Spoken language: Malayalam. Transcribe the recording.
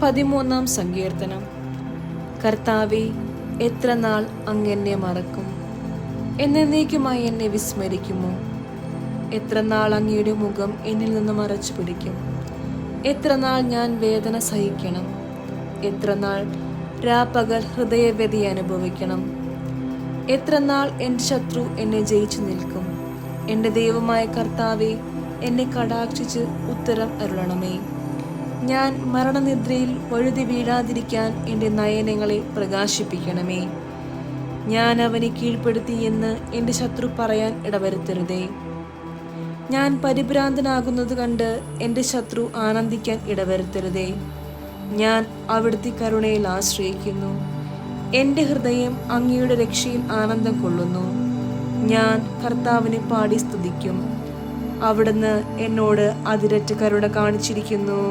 13-ാം സങ്കീർത്തനം. കർത്താവേ, എത്ര നാൾ അങ്ങ് എന്നെ മറക്കും? എന്നേക്കുമായി എന്നെ വിസ്മരിക്കുമോ? എത്ര നാൾ അങ്ങയുടെ മുഖം എന്നിൽ നിന്ന് മറച്ചു പിടിക്കും? എത്ര നാൾ ഞാൻ വേദന സഹിക്കണം? എത്ര നാൾ രാപ്പകൽ ഹൃദയവ്യതി അനുഭവിക്കണം? എത്ര നാൾ എൻ്റെ ശത്രു എന്നെ ജയിച്ചു നിൽക്കും? എൻ്റെ ദൈവമായ കർത്താവേ, എന്നെ കടാക്ഷിച്ച് ഉത്തരം അരുളണമേ. ഞാൻ മരണനിദ്രയിൽ വഴുതി വീഴാതിരിക്കാൻ എൻ്റെ നയനങ്ങളെ പ്രകാശിപ്പിക്കണമേ. ഞാൻ അവനെ കീഴ്പ്പെടുത്തി എന്ന് എൻ്റെ ശത്രു പറയാൻ ഇടവരുത്തരുതേ. ഞാൻ പരിഭ്രാന്തനാകുന്നത് കണ്ട് എൻ്റെ ശത്രു ആനന്ദിക്കാൻ ഇടവരുത്തരുതേ. ഞാൻ അവിടുത്തെ കരുണയിൽ ആശ്രയിക്കുന്നു. എൻ്റെ ഹൃദയം അങ്ങയുടെ രക്ഷയിൽ ആനന്ദം കൊള്ളുന്നു. ഞാൻ കർത്താവിനെ പാടി സ്തുതിക്കും. അവിടുന്ന് എന്നോട് അതിരറ്റ കരുണ കാണിച്ചിരിക്കുന്നു.